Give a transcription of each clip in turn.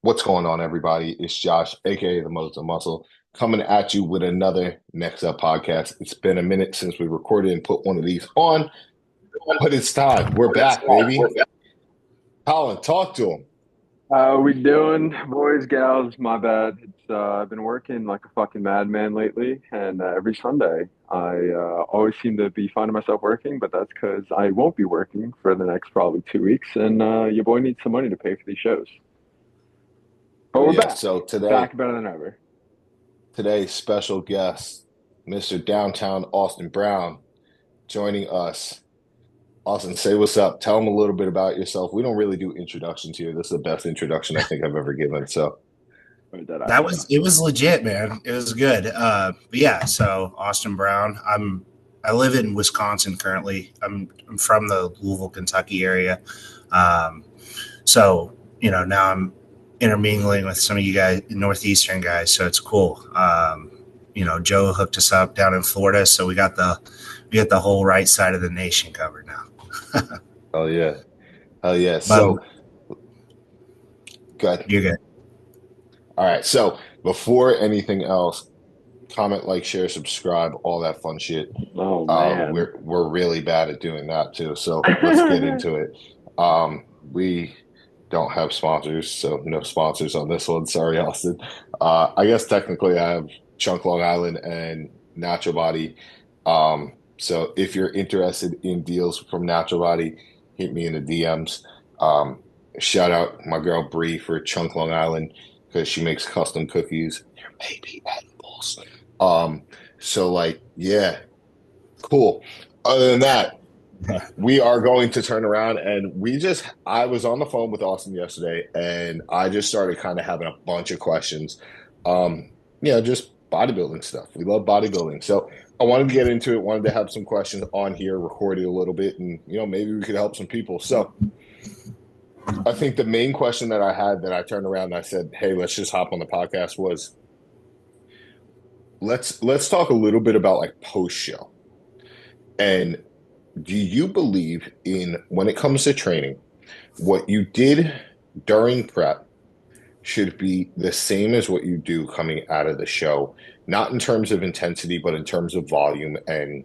What's going on, everybody? It's Josh, aka the Motor Muscle, coming at you with another Next Up podcast. It's been a minute since we recorded and put one of these on, but it's time. We're back, baby. Colin, talk to him. We doing, boys, gals? My bad. I've been working like a fucking madman lately, and every Sunday I always seem to be finding myself working, but that's because I won't be working for the next probably 2 weeks, and your boy needs some money to pay for these shows. But Oh we're yeah. back, So back better than ever. today's special guest, Mr. Downtown Austin Brown, joining us. Austin, say what's up. Tell him a little bit about yourself. We don't really do introductions here. This is the best introduction I think I've ever given. So Or did I? That was it was legit, man. It was good. But yeah, so Austin Brown. I live in Wisconsin currently. I'm from the Louisville, Kentucky area. Um, so now I'm intermingling with some of you guys, northeastern guys. So it's cool. Joe hooked us up down in Florida, so we got the whole right side of the nation covered now. oh yeah. Oh yeah. But So good. you're good. All right. So before anything else, comment, like, share, subscribe, all that fun shit. Oh man. We're really bad at doing that too. So let's get into it. We don't have sponsors, so no sponsors on this one. Sorry, Austin. I guess technically I have Chunk Long Island and Natural Body. So if you're interested in deals from Natural Body, hit me in the DMs. Um, Shout out my girl Bree for Chunk Long Island because she makes custom cookies. There may be edibles. Um, so like, yeah, cool. Other than that, we are going to turn around and I was on the phone with Austin yesterday and I just started kind of having a bunch of questions. Um, just bodybuilding stuff. We love bodybuilding. So I wanted to get into it, wanted to have some questions on here, record it a little bit, and maybe we could help some people. So I think the main question that I had that I turned around and I said, hey, let's just hop on the podcast was let's talk a little bit about like post show. And do you believe in when it comes to training, what you did during prep should be the same as what you do coming out of the show, not in terms of intensity, but in terms of volume and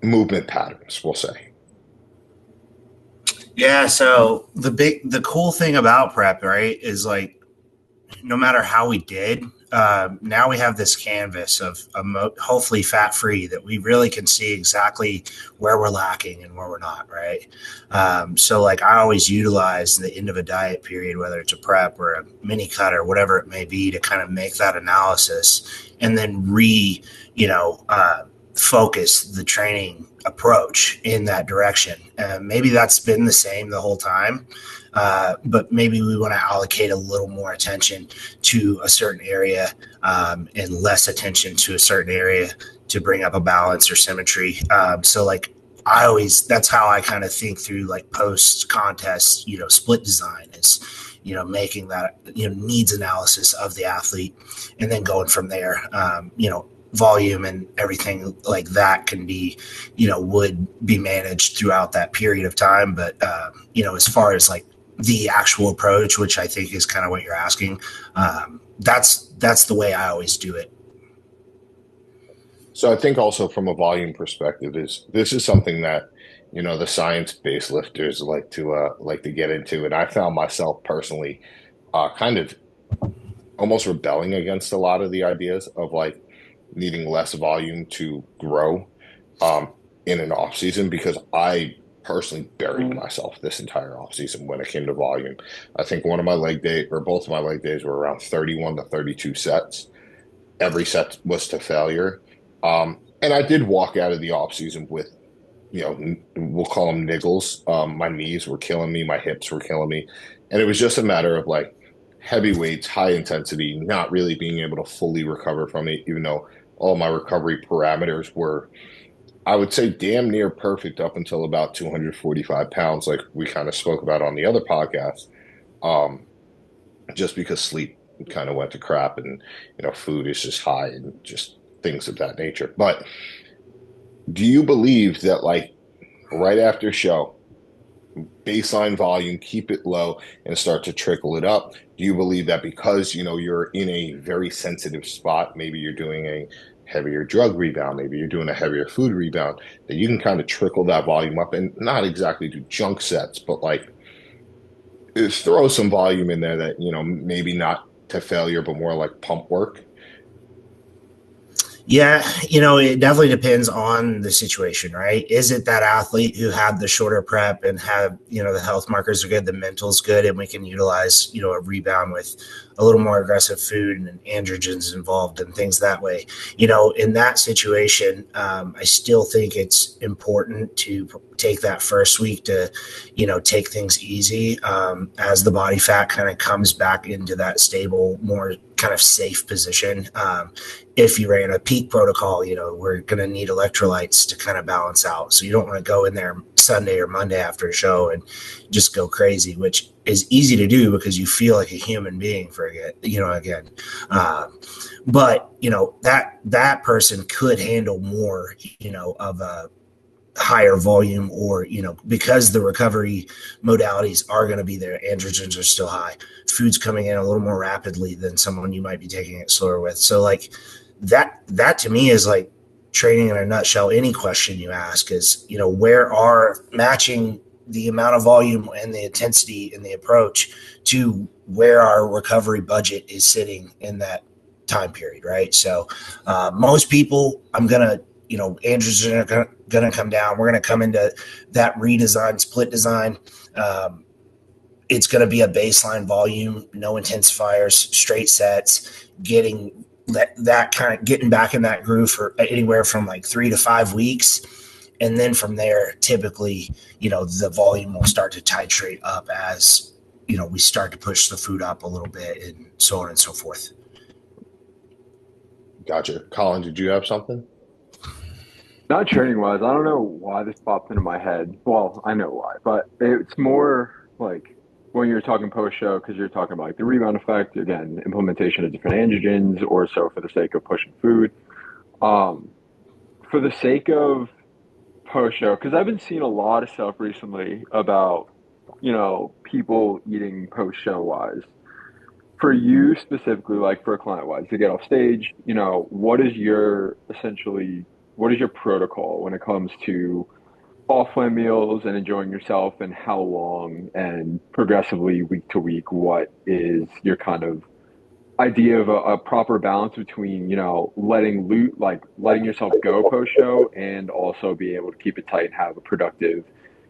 movement patterns, we'll say. Yeah. So the cool thing about prep, right, is like no matter how we did, now we have this canvas of hopefully fat free that we really can see exactly where we're lacking and where we're not, right? So like I always utilize the end of a diet period, whether it's a prep or a mini cut or whatever it may be, to kind of make that analysis and then focus the training approach in that direction. Maybe that's been the same the whole time, but maybe we want to allocate a little more attention to a certain area and less attention to a certain area to bring up a balance or symmetry. So like that's how I kind of think through like post contest, split design is, making that, needs analysis of the athlete and then going from there. Volume and everything like that can be, would be managed throughout that period of time. But, as far as like the actual approach, which I think is kind of what you're asking, that's the way I always do it. So I think also from a volume perspective is this is something that the science-based lifters like to get into, and I found myself personally kind of almost rebelling against a lot of the ideas of like needing less volume to grow in an off season because I personally buried myself this entire off season when it came to volume. I think one of my leg day or both of my leg days were around 31 to 32 sets. Every set was to failure. And I did walk out of the off season with, we'll call them niggles. My knees were killing me, my hips were killing me. And it was just a matter of like heavy weights, high intensity, not really being able to fully recover from it, even though all my recovery parameters were, I would say, damn near perfect up until about 245 pounds, like we kind of spoke about on the other podcast. Um, just because sleep kind of went to crap and, food is just high and just things of that nature. But do you believe that, like, right after show, baseline volume, keep it low, and start to trickle it up? Do you believe that because you're in a very sensitive spot, maybe you're doing a heavier drug rebound, maybe you're doing a heavier food rebound, that you can kind of trickle that volume up and not exactly do junk sets, but like is throw some volume in there that maybe not to failure, but more like pump work? Yeah, it definitely depends on the situation, right? Is it that athlete who had the shorter prep and have, the health markers are good, the mental's good, and we can utilize, a rebound with a little more aggressive food and androgens involved and things that way? In that situation, I still think it's important to take that first week to, take things easy as the body fat kind of comes back into that stable, more kind of safe position. If you ran a peak protocol, we're going to need electrolytes to kind of balance out. So you don't want to go in there Sunday or Monday after a show and just go crazy, which is easy to do because you feel like a human being for again. But that person could handle more, of a higher volume, or because the recovery modalities are going to be there, androgens are still high, food's coming in a little more rapidly than someone you might be taking it slower with. So like that to me is like training in a nutshell. Any question you ask is, where are matching the amount of volume and the intensity and the approach to where our recovery budget is sitting in that time period, right? So most people, I'm gonna androgens are going to come down. We're going to come into that redesign, split design. It's going to be a baseline volume, no intensifiers, straight sets, getting that kind of getting back in that groove for anywhere from like 3 to 5 weeks. And then from there, typically, the volume will start to titrate up as, we start to push the food up a little bit and so on and so forth. Gotcha. Colin, did you have something? Not training wise, I don't know why this popped into my head. Well, I know why, but it's more like when you're talking post show, because you're talking about like the rebound effect, again, implementation of different androgens, or so for the sake of pushing food. Um, for the sake of post show, because I've been seeing a lot of stuff recently about, people eating post show wise. For you specifically, like for a client wise, to get off stage, what is your protocol when it comes to off-plan meals and enjoying yourself, and how long and progressively week to week, what is your kind of idea of a proper balance between, letting yourself go post show and also be able to keep it tight and have a productive,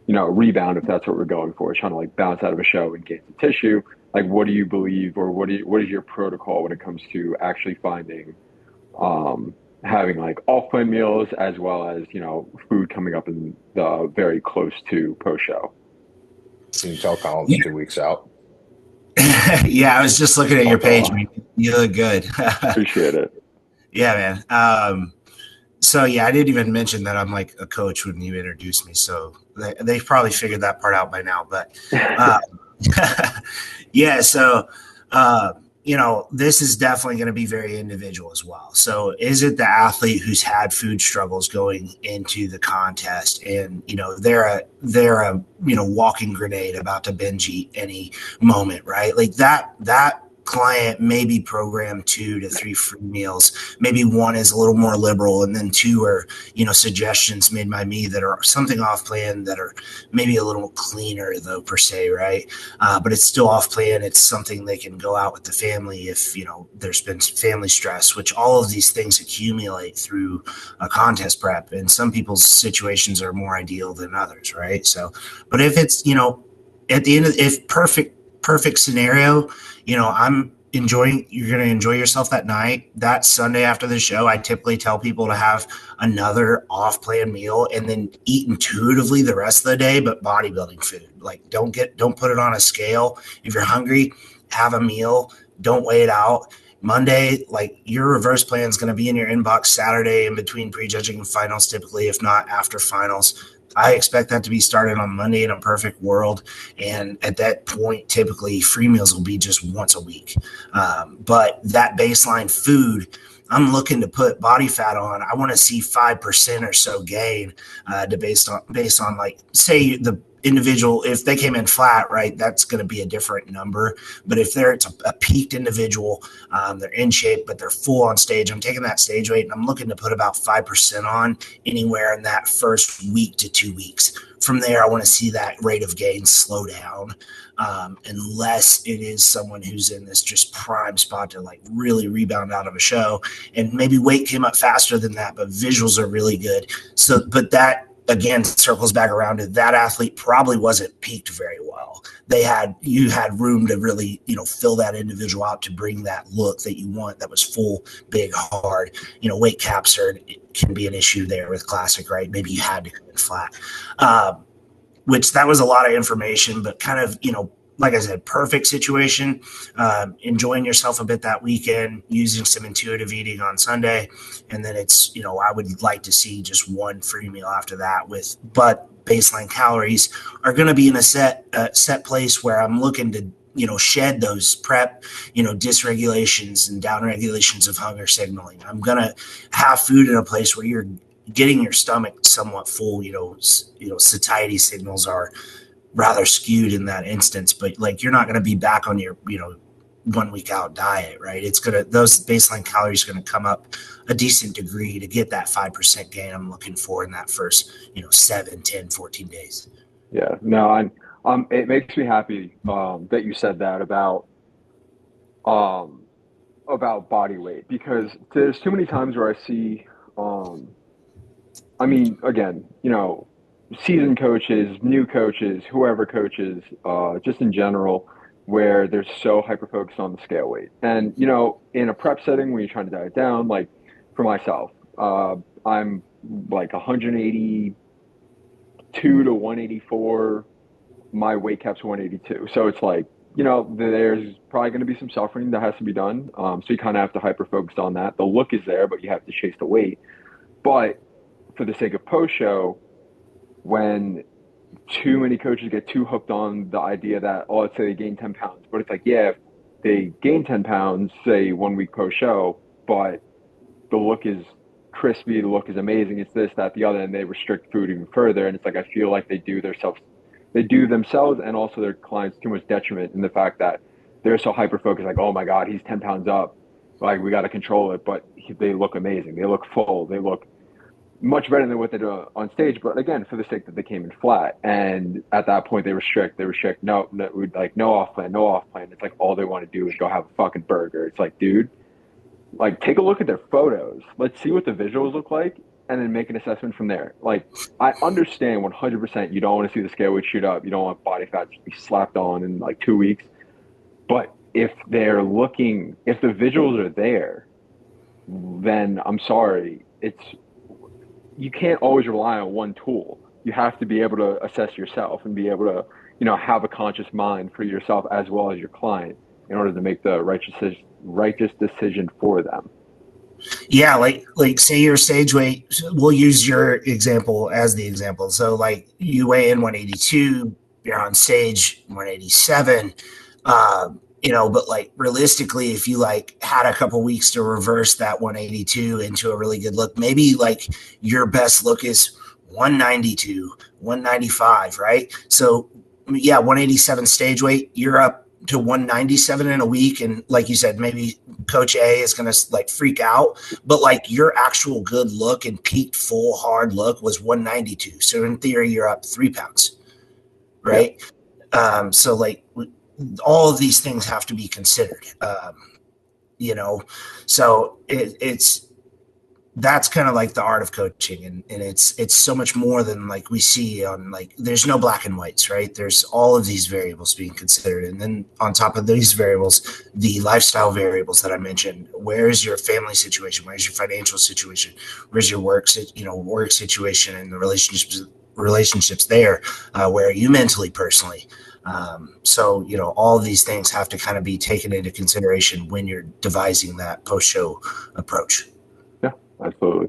rebound, if that's what we're going for, trying to like bounce out of a show and gain some tissue. Like, what do you believe, or what is your protocol when it comes to actually finding, having like off-plan meals as well as, food coming up in the very close to post show? Can you tell Colin's 2 weeks out? Yeah, I was just looking at your page, man. You look good. Appreciate it. Yeah, man. So yeah, I didn't even mention that I'm like a coach when you introduced me. So they've probably figured that part out by now. But yeah, so this is definitely going to be very individual as well. So is it the athlete who's had food struggles going into the contest, and they're a walking grenade about to binge eat any moment, right? Like that client may be programmed 2 to 3 free meals. Maybe one is a little more liberal, and then 2 are, suggestions made by me that are something off plan, that are maybe a little cleaner though, per se, right? But it's still off plan. It's something they can go out with the family if, there's been family stress, which all of these things accumulate through a contest prep. And some people's situations are more ideal than others, right? So, but if it's, at the end of, if perfect scenario, you're going to enjoy yourself that night. That Sunday after the show, I typically tell people to have another off-plan meal and then eat intuitively the rest of the day, but bodybuilding food. Like don't put it on a scale. If you're hungry, have a meal. Don't weigh it out. Monday, like your reverse plan is going to be in your inbox Saturday in between prejudging and finals, typically, if not after finals. I expect that to be started on Monday in a perfect world. And at that point, typically free meals will be just once a week. But that baseline food, I'm looking to put body fat on. I want to see 5% or so gain based on like, say the individual, if they came in flat, right, that's going to be a different number. But if it's a peaked individual, they're in shape, but they're full on stage, I'm taking that stage weight and I'm looking to put about 5% on anywhere in that first week to 2 weeks. From there, I want to see that rate of gain slow down, unless it is someone who's in this just prime spot to like really rebound out of a show. And maybe weight came up faster than that, but visuals are really good. So, but that again circles back around to that athlete probably wasn't peaked very well. You had room to really, fill that individual out to bring that look that you want, that was full, big, hard. Weight caps can be an issue there with classic, right? Maybe you had to come in flat. Which that was a lot of information, but kind of, like I said, perfect situation. Enjoying yourself a bit that weekend, using some intuitive eating on Sunday. And then it's, I would like to see just one free meal after that but baseline calories are going to be in a set place where I'm looking to, shed those prep, dysregulations and downregulations of hunger signaling. I'm going to have food in a place where you're getting your stomach somewhat full. Satiety signals are rather skewed in that instance, but like you're not going to be back on your 1 week out diet, right? Those baseline calories are going to come up a decent degree to get that 5% gain I'm looking for in that first 7, 10, 14 days. Yeah, no, it makes me happy that you said that um about body weight, because there's too many times where I see I mean, again, seasoned coaches, new coaches, whoever coaches, just in general, where they're so hyper focused on the scale weight. And, in a prep setting when you're trying to diet down, like for myself, I'm like 182 to 184. My weight cap's 182. So it's like, there's probably going to be some suffering that has to be done. So you kind of have to hyper focus on that. The look is there, but you have to chase the weight. But for the sake of post show, when too many coaches get too hooked on the idea that, oh, let's say they gain 10 pounds, but it's like, yeah, if they gain 10 pounds, say 1 week post show, but the look is crispy, the look is amazing, it's this, that, the other, and they restrict food even further. And it's like, I feel like they do themselves and also their clients too much detriment in the fact that they're so hyper focused, like, oh my God, he's 10 pounds up, like we got to control it. But they look amazing, they look full, they look much better than what they do on stage. But again, for the sake that they came in flat, and at that point they restrict. No, like no off plan. It's like all they want to do is go have a fucking burger. It's like, dude, like take a look at their photos. Let's see what the visuals look like, and then make an assessment from there. Like, I understand 100% you don't want to see the scale weight shoot up. You don't want body fat to be slapped on in like 2 weeks. But if the visuals are there, then I'm sorry, you can't always rely on one tool. You have to be able to assess yourself and be able to, have a conscious mind for yourself as well as your client in order to make the righteous decision for them. Yeah, like say your stage weight, we'll use your example as the example. So like you weigh in 182, you're on stage 187. But like realistically, if you like had a couple weeks to reverse that 182 into a really good look, maybe like your best look is 192, 195, right? So yeah, 187 stage weight, you're up to 197 in a week. And like you said, maybe coach A is going to like freak out, but like your actual good look and peaked full hard look was 192. So in theory, you're up 3 pounds, right? Yeah. So like all of these things have to be considered, so that's kind of like the art of coaching. And it's so much more than like we see on, like, there's no black and whites, right? There's all of these variables being considered. And then on top of these variables, the lifestyle variables that I mentioned, where's your family situation? Where's your financial situation? Where's your work situation and the relationships there? Where are you mentally, personally? So, all of these things have to kind of be taken into consideration when you're devising that post-show approach. Yeah, absolutely.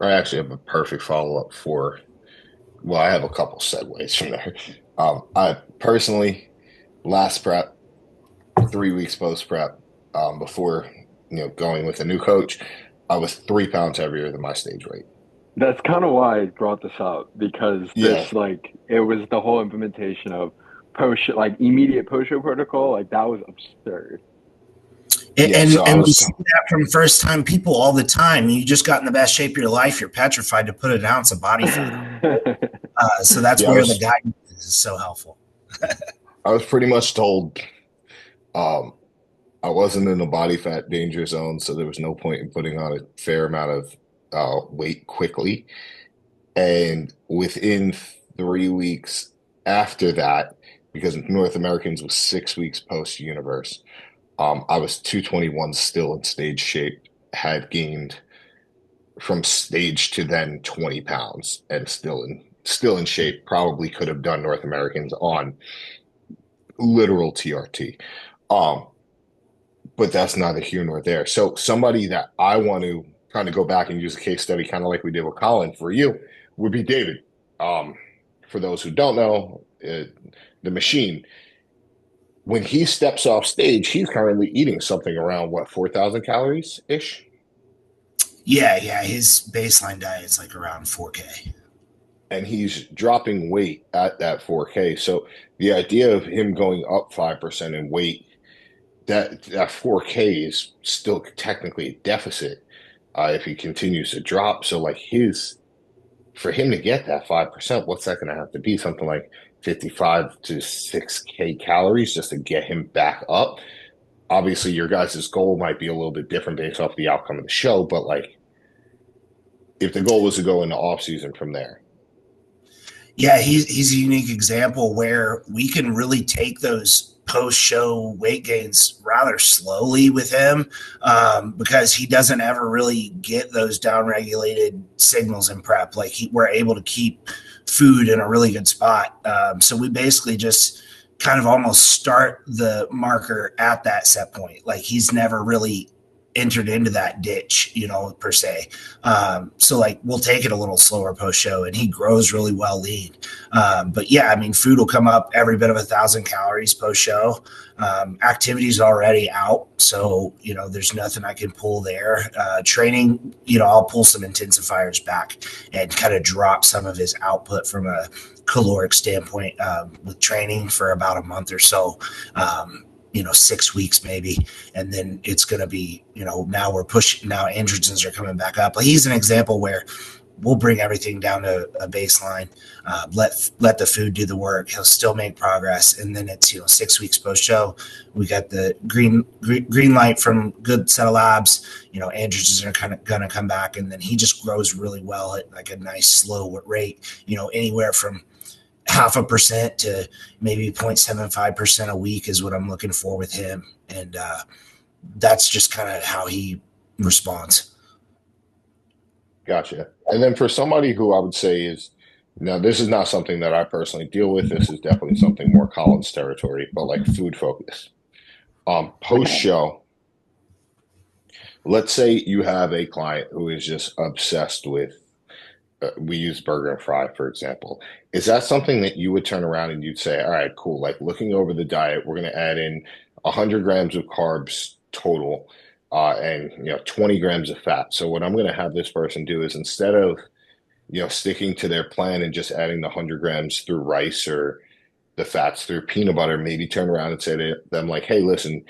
I actually have a perfect follow-up I have a couple segues from there. I personally, last prep, 3 weeks post-prep, before, going with a new coach, I was 3 pounds heavier than my stage weight. That's kind of why I brought this up because Yeah, this like it was the whole implementation of post like immediate post show protocol like that was absurd. yeah. And So I and we was see that from first time people all the time. You just got in the best shape of your life. You're petrified to put an ounce of body fat on. So that's yeah, where the guidance is so helpful. I was pretty much told um I wasn't in a body fat danger zone, so there was no point in putting on a fair amount of weight quickly. And within 3 weeks after that, because North Americans was 6 weeks post universe, I was 221 still in stage shape, had gained from stage to then 20 pounds and still in shape, probably could have done North Americans on literal TRT. Um, but that's neither here nor there. So somebody that I want to kind of go back and use a case study, kind of like we did with Colin for you, would be David. Um, for those who don't know, the machine, when he steps off stage, he's currently eating something around what, 4,000 calories ish? Yeah. His baseline diet's like around 4K. And he's dropping weight at that 4K. So the idea of him going up 5% in weight, that 4K is still technically a deficit if he continues to drop. So like his for him to get that 5%, what's that going to have to be? Something like 55 to 6K calories just to get him back up. Obviously, your guys' goal might be a little bit different based off the outcome of the show, but like if the goal was to go into off season from there. Yeah, he's a unique example where we can really take those post show weight gains rather slowly with him because he doesn't ever really get those down regulated signals in prep. Like we're able to keep food in a really good spot. So we basically just kind of almost start the marker at that set point. Like he's never really entered into that ditch, per se. So like we'll take it a little slower post show, and he grows really well lean. But yeah, I mean, food will come up every bit of 1,000 calories post show. Activity's already out, so there's nothing I can pull there. Training, I'll pull some intensifiers back and kind of drop some of his output from a caloric standpoint with training for about a month or so. 6 weeks maybe, and then it's going to be, now we're pushing, now androgens are coming back up. Like he's an example where we'll bring everything down to a baseline, let the food do the work. He'll still make progress, and then it's 6 weeks post show. We got the green light from good set of labs. Androgens are kind of gonna come back, and then he just grows really well at like a nice slow rate. Anywhere from 0.5% to maybe 0.75% a week is what I'm looking for with him. And that's just kind of how he responds. Gotcha. And then for somebody who I would say is now this is not something that I personally deal with. This is definitely something more Colin's territory, but like food focus. Post show, let's say you have a client who is just obsessed with we use burger and fry, for example. Is that something that you would turn around and you'd say, all right, cool, like looking over the diet, we're going to add in 100 grams of carbs total and 20 grams of fat. So what I'm going to have this person do is instead of sticking to their plan and just adding the 100 grams through rice or the fats through peanut butter, maybe turn around and say to them like, hey, listen,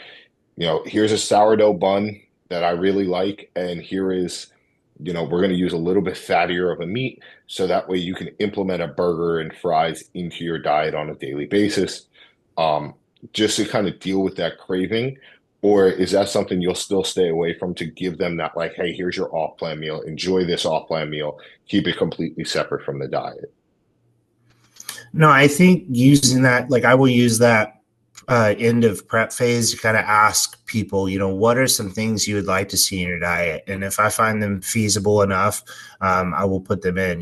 here's a sourdough bun that I really like, and here is we're going to use a little bit fattier of a meat so that way you can implement a burger and fries into your diet on a daily basis, um, just to kind of deal with that craving. Or is that something you'll still stay away from to give them that, like, hey, here's your off plan meal, enjoy this off plan meal, keep it completely separate from the diet? No, I think using that, like I will use that end of prep phase to kind of ask people, what are some things you would like to see in your diet? And if I find them feasible enough, I will put them in.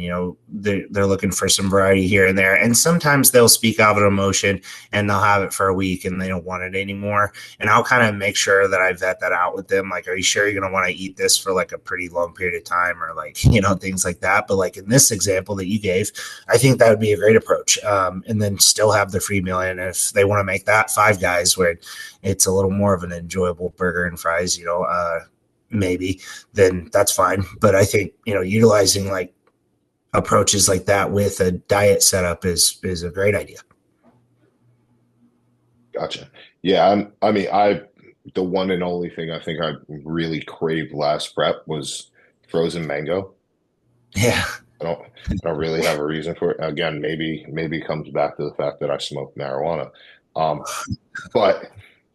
They're looking for some variety here and there. And sometimes they'll speak out of emotion and they'll have it for a week and they don't want it anymore. And I'll kind of make sure that I vet that out with them. Like, are you sure you're going to want to eat this for like a pretty long period of time, or like, things like that. But like in this example that you gave, I think that would be a great approach. And then still have the free meal. And if they want to make that Five Guys where it's a little more of an enjoyable burger and fries, maybe, then that's fine. But I think, utilizing like approaches like that with a diet setup is a great idea. Gotcha. Yeah, the one and only thing I think I really craved last prep was frozen mango. Yeah. I don't really have a reason for it. Again, maybe it comes back to the fact that I smoke marijuana. Um, but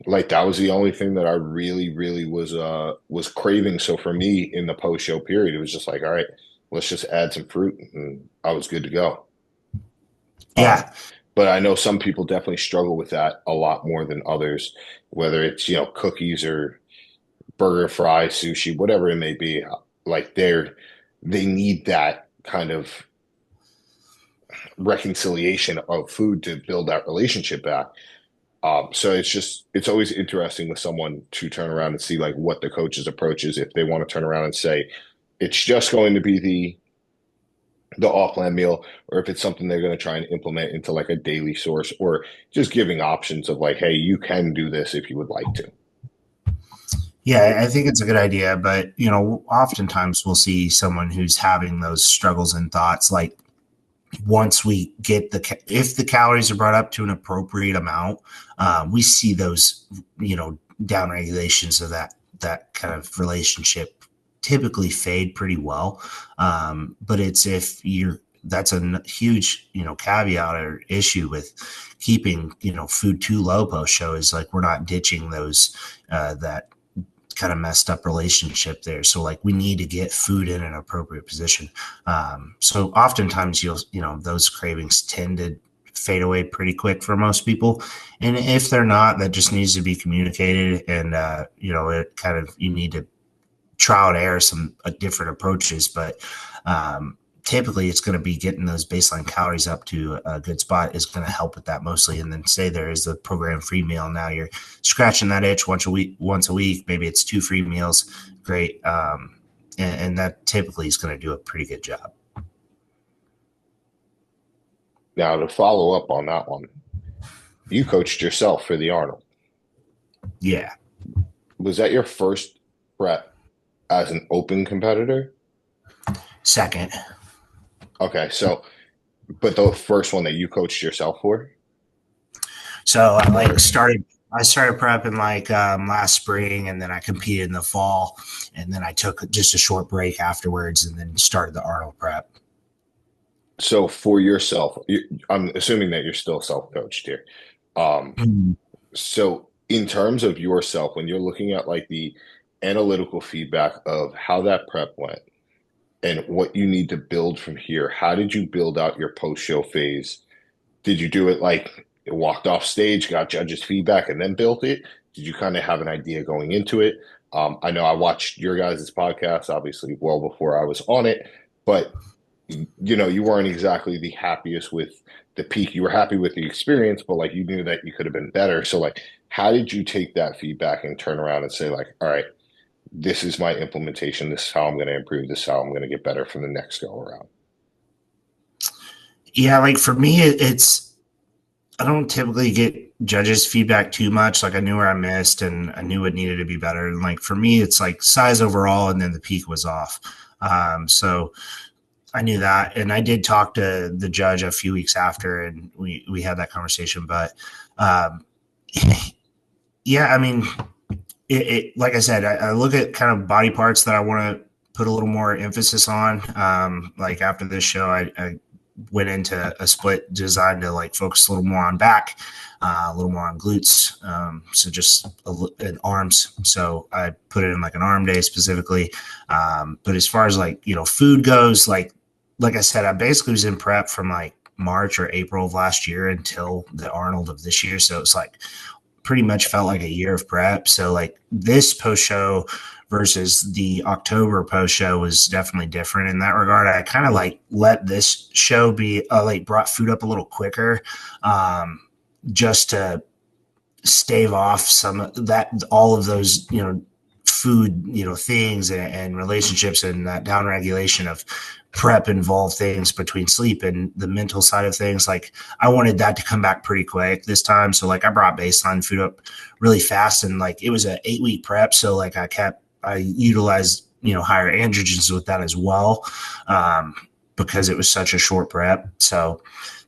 like that was the only thing that I really was craving. So for me in the post show period, it was just like, all right, let's just add some fruit and I was good to go. Um, Yeah. but I know some people definitely struggle with that a lot more than others, whether it's, cookies or burger, fries, sushi, whatever it may be. Like they need that kind of reconciliation of food to build that relationship back. So it's always interesting with someone to turn around and see like what the coach's approach is. If they want to turn around and say it's just going to be the off-plan meal, or if it's something they're going to try and implement into like a daily source, or just giving options of like, hey, you can do this if you would like to. Yeah, I think it's a good idea, but oftentimes we'll see someone who's having those struggles and thoughts like once we get if the calories are brought up to an appropriate amount, we see those down regulations of that kind of relationship typically fade pretty well. But it's if that's a huge caveat or issue with keeping food too low post show is like we're not ditching those that kind of messed up relationship there. So like we need to get food in an appropriate position. So oftentimes those cravings tend to fade away pretty quick for most people. And if they're not, that just needs to be communicated. And, it kind of, you need to trial and error some different approaches, but typically it's going to be getting those baseline calories up to a good spot is going to help with that mostly. And then say there is the program free meal. Now you're scratching that itch once a week, maybe it's 2 free meals. Great. And that typically is going to do a pretty good job. Now to follow up on that one, you coached yourself for the Arnold. Yeah. Was that your first prep as an open competitor? Second. Okay, but the first one that you coached yourself for? So I started prepping last spring, and then I competed in the fall, and then I took just a short break afterwards, and then started the Arnold prep. So for yourself, I'm assuming that you're still self-coached here. So in terms of yourself, when you're looking at like the analytical feedback of how that prep went and what you need to build from here, how did you build out your post-show phase? Did you do it like walked off stage, got judges' feedback, and then built it? Did you kind of have an idea going into it? I know I watched your guys' podcast, obviously, well before I was on it, but you weren't exactly the happiest with the peak. You were happy with the experience, but like you knew that you could have been better. So like, how did you take that feedback and turn around and say like, all right, this is my implementation. This is how I'm going to improve. This is how I'm going to get better for the next go around. Yeah, like for me, I don't typically get judges' feedback too much. Like I knew where I missed and I knew what needed to be better. And like for me, it's like size overall, and then the peak was off. So I knew that, and I did talk to the judge a few weeks after, and we had that conversation. But yeah, I mean, like I said, I look at kind of body parts that I want to put a little more emphasis on. Like after this show, I went into a split designed to like focus a little more on back, a little more on glutes. So just and arms. So I put it in like an arm day specifically. But as far as like, food goes, like I said, I basically was in prep from like March or April of last year until the Arnold of this year. So it's like pretty much felt like a year of prep. So like this post show versus the October post show was definitely different in that regard. I kind of like let this show be like brought food up a little quicker, just to stave off some of that, all of those, food, things and relationships and that down regulation of prep involved things between sleep and the mental side of things. Like I wanted that to come back pretty quick this time. So like I brought baseline food up really fast, and like it was an 8-week prep. So like I utilized, higher androgens with that as well. because it was such a short prep. So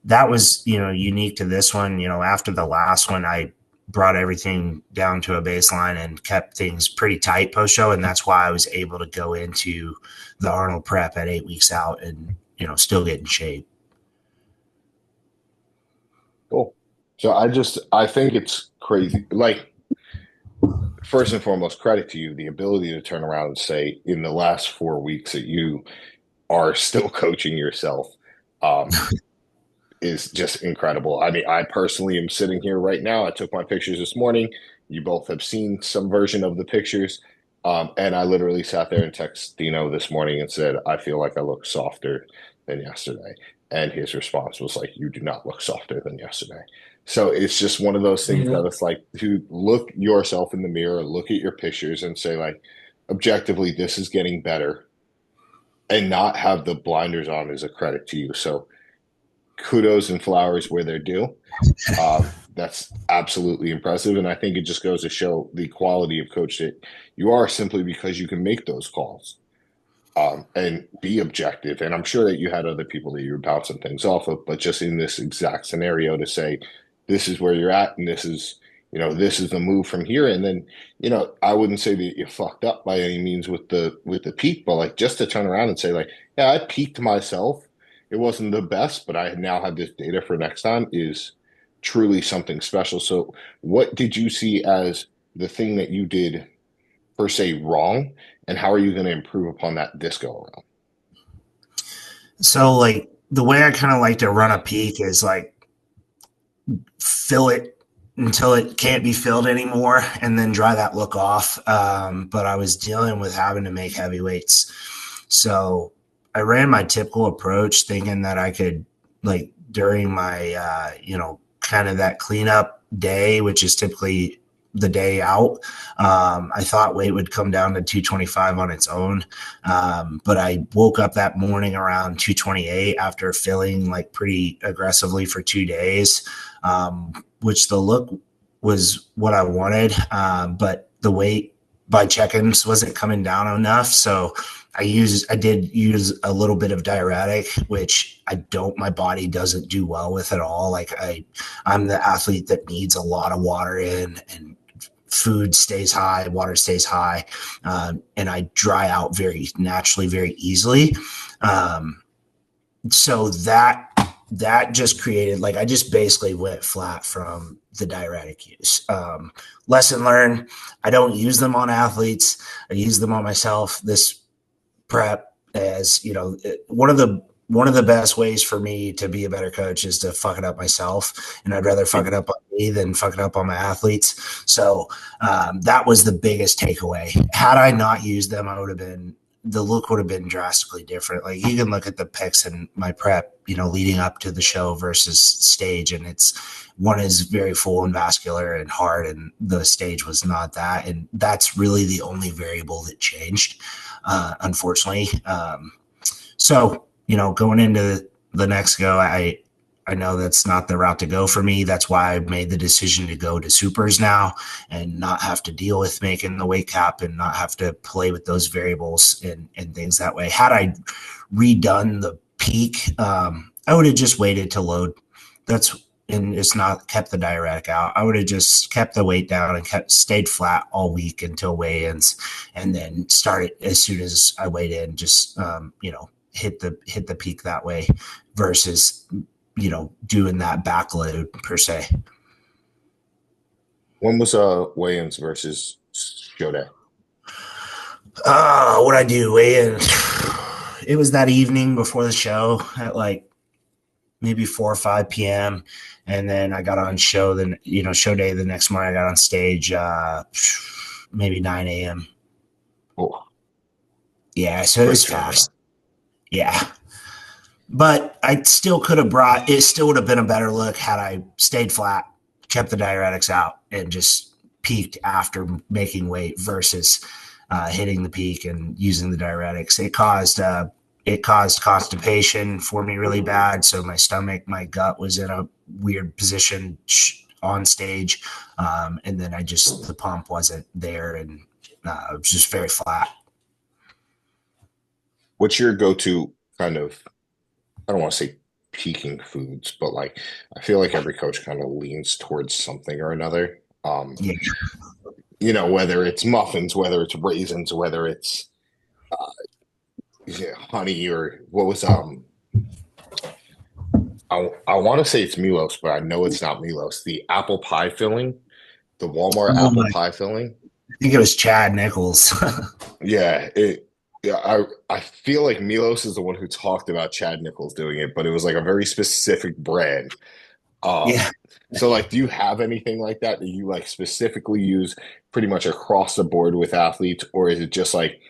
that was, unique to this one. After the last one, I brought everything down to a baseline and kept things pretty tight post show. And that's why I was able to go into the Arnold prep at 8 weeks out and, still get in shape. Cool. So I think it's crazy. Like, first and foremost, credit to you, the ability to turn around and say in the last 4 weeks that you are still coaching yourself. Um, is just incredible. I mean, I personally am sitting here right now. I took my pictures this morning. You both have seen some version of the pictures. And I literally sat there and texted Dino this morning and said, I feel like I look softer than yesterday. And his response was like, you do not look softer than yesterday. So it's just one of those things that it's like to look yourself in the mirror, look at your pictures and say, like, objectively, this is getting better and not have the blinders on is a credit to you. So kudos and flowers where they're due. That's absolutely impressive. And I think it just goes to show the quality of coach that you are simply because you can make those calls and be objective. And I'm sure that you had other people that you were bouncing things off of, but just in this exact scenario to say, this is where you're at and this is the move from here. And then, I wouldn't say that you fucked up by any means with the peak, but like just to turn around and say like, yeah, I peaked myself. It wasn't the best, but I now have this data for next time is truly something special. So what did you see as the thing that you did per se wrong, and how are you going to improve upon that this go around? So like the way I kind of like to run a peak is like fill it until it can't be filled anymore and then dry that look off. But I was dealing with having to make heavy weights. So I ran my typical approach thinking that I could, like, during my, kind of that cleanup day, which is typically the day out. I thought weight would come down to 225 on its own. But I woke up that morning around 228 after filling like pretty aggressively for 2 days, which the look was what I wanted. But the weight by check-ins wasn't coming down enough. So I did use a little bit of diuretic, which my body doesn't do well with at all. Like I'm the athlete that needs a lot of water in, and food stays high, water stays high. And I dry out very naturally, very easily. So that just created, like, I just basically went flat from the diuretic use. Lesson learned, I don't use them on athletes. I use them on myself. This prep, as one of the best ways for me to be a better coach is to fuck it up myself, and I'd rather fuck it up on me than fuck it up on my athletes. So that was the biggest takeaway. Had I not used them, the look would have been drastically different. Like, you can look at the pics in my prep, leading up to the show versus stage, and one is very full and vascular and hard, and the stage was not that. And that's really the only variable that changed, unfortunately. So, going into the next go, I know that's not the route to go for me. That's why I made the decision to go to supers now and not have to deal with making the weight cap and not have to play with those variables and things that way. Had I redone the peak, I would have just waited to load. And it's not kept the diuretic out. I would have just kept the weight down and stayed flat all week until weigh-ins, and then started as soon as I weighed in, just hit the peak that way versus doing that backload per se. When was weigh-ins versus show day? What I do weigh in? It was that evening before the show at like maybe 4 or 5 p.m. And then I got on show show day the next morning. I got on stage maybe 9 a.m. Oh, yeah, so it was fast. Yeah. But I still could have it still would have been a better look had I stayed flat, kept the diuretics out, and just peaked after making weight versus hitting the peak and using the diuretics. It caused constipation for me really bad. So my gut was in a weird position on stage. And then the pump wasn't there, and it was just very flat. What's your go-to kind of I don't want to say peaking foods, but like I feel like every coach kind of leans towards something or another. Yeah. Whether it's muffins, whether it's raisins, whether it's honey, or what was I want to say it's Milos, but I know it's not Milos. The apple pie filling, the Walmart Oh apple my, pie filling. I think it was Chad Nichols. Yeah, I feel like Milos is the one who talked about Chad Nichols doing it, but it was like a very specific brand. Yeah. So like, do you have anything like that that you like specifically use pretty much across the board with athletes, or is it just like,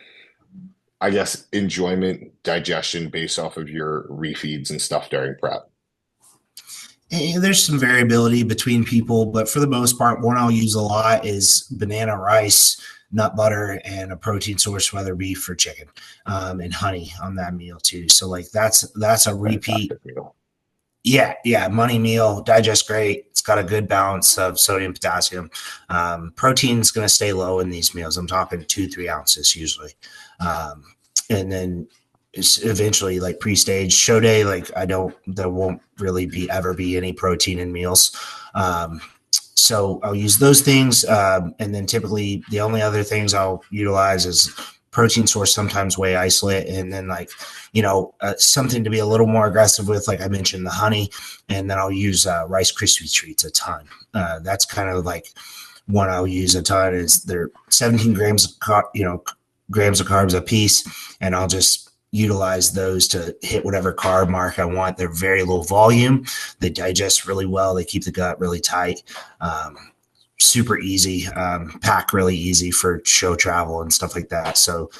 I guess, enjoyment, digestion based off of your refeeds and stuff during prep? There's some variability between people, but for the most part, one I'll use a lot is banana rice, nut butter, and a protein source, whether beef or chicken, and honey on that meal too. So like that's a repeat. Fantastic meal. Yeah, yeah, money meal, digests great. It's got a good balance of sodium, potassium. Protein's going to stay low in these meals. I'm talking 2, 3 ounces usually. Um, and then it's eventually like pre-stage show day, like there won't really ever be any protein in meals. So I'll use those things. And then typically the only other things I'll utilize is protein source, sometimes whey isolate, and then like, something to be a little more aggressive with, like I mentioned, the honey. And then I'll use Rice Krispie treats a ton. That's kind of like one I'll use a ton. Is they're 17 grams of carbs a piece, and I'll just utilize those to hit whatever carb mark I want. They're very low volume. They digest really well. They keep the gut really tight. Um, Super easy, pack really easy for show travel and stuff like that. So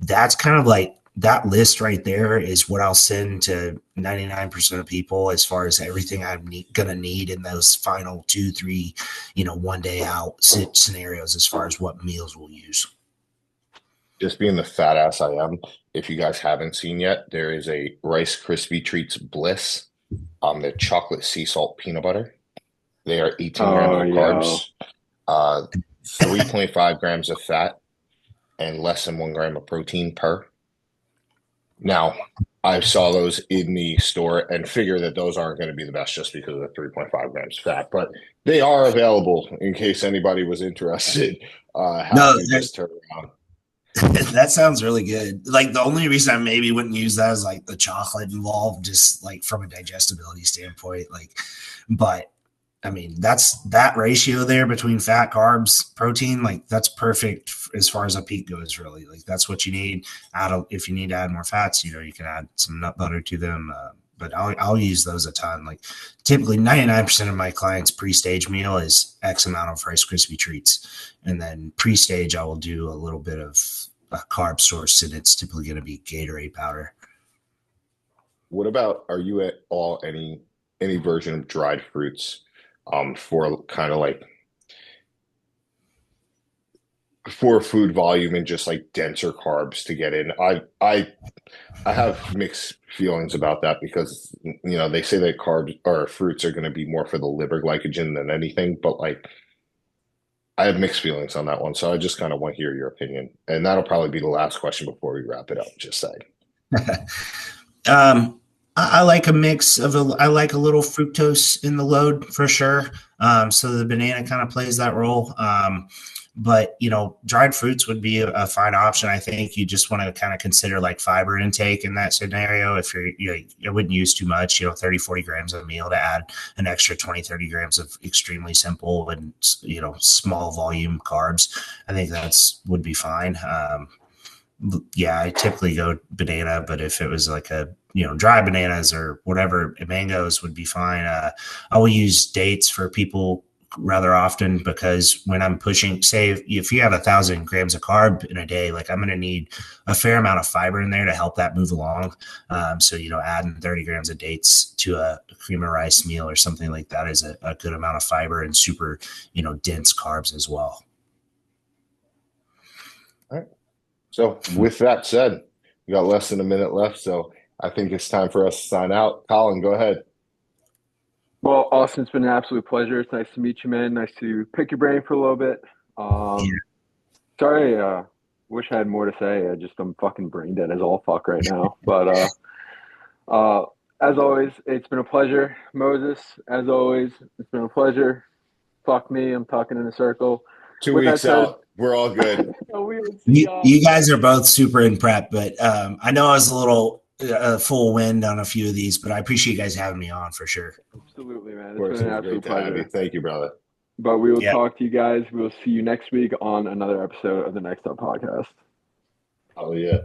that's kind of like that list right there is what I'll send to 99% of people as far as everything I'm going to need in those final 2, 3, one day out scenarios as far as what meals we'll use. Just being the fat ass I am, if you guys haven't seen yet, there is a Rice Krispie Treats Bliss, the chocolate sea salt peanut butter. They are 18 grams Oh, of yo. carbs, uh, 3.5 grams of fat, and less than 1 gram of protein per. Now, I saw those in the store and figure that those aren't going to be the best just because of the 3.5 grams fat, but they are available in case anybody was interested. Have No, to just turn around. that sounds really good. Like the only reason I maybe wouldn't use that is like the chocolate involved, just like from a digestibility standpoint. Like, but I mean, that's that ratio there between fat, carbs, protein. Like that's perfect as far as a peak goes. Really, like that's what you need. If you need to add more fats, you can add some nut butter to them. But I'll use those a ton. Like typically 99% of my clients pre-stage meal is X amount of Rice Krispie treats. And then pre-stage, I will do a little bit of a carb source, and it's typically going to be Gatorade powder. What about, are you at all any version of dried fruits for kind of like for food volume and just like denser carbs to get in? I have mixed feelings about that because they say that carbs or fruits are going to be more for the liver glycogen than anything, but like I have mixed feelings on that one. So I just kind of want to hear your opinion. And that'll probably be the last question before we wrap it up. Just say. um, I like a mix of I like a little fructose in the load for sure. So the banana kind of plays that role. But dried fruits would be a fine option. I think you just want to kind of consider like fiber intake in that scenario. If you wouldn't use too much, 30, 40 grams a meal to add an extra 20, 30 grams of extremely simple and, small volume carbs. I think would be fine. Yeah, I typically go banana, but if it was like dry bananas or whatever, mangoes would be fine. I will use dates for people rather often because when I'm pushing, say if you have 1,000 grams of carb in a day, like I'm going to need a fair amount of fiber in there to help that move along. So adding 30 grams of dates to a cream of rice meal or something like that is a good amount of fiber and super dense carbs as well. All right. So with that said, we got less than a minute left. So I think it's time for us to sign out. Colin, go ahead. Well, Austin, it's been an absolute pleasure. It's nice to meet you, man. Nice to pick your brain for a little bit. Yeah. Sorry, wish I had more to say. I'm fucking brain dead as all fuck right now. But As always, it's been a pleasure, Moses. As always, it's been a pleasure. Fuck me, I'm talking in a circle. Two With that weeks said, out, we're all good. we will see y'all. You guys are both super in prep, but I know I was a little full wind on a few of these, but I appreciate you guys having me on for sure. Absolutely, man. Of It's course, been it an was great absolute to have you. pleasure. Thank you, brother. But we will Yeah. talk to you guys. We will see you next week on another episode of the Next Up podcast. Oh yeah.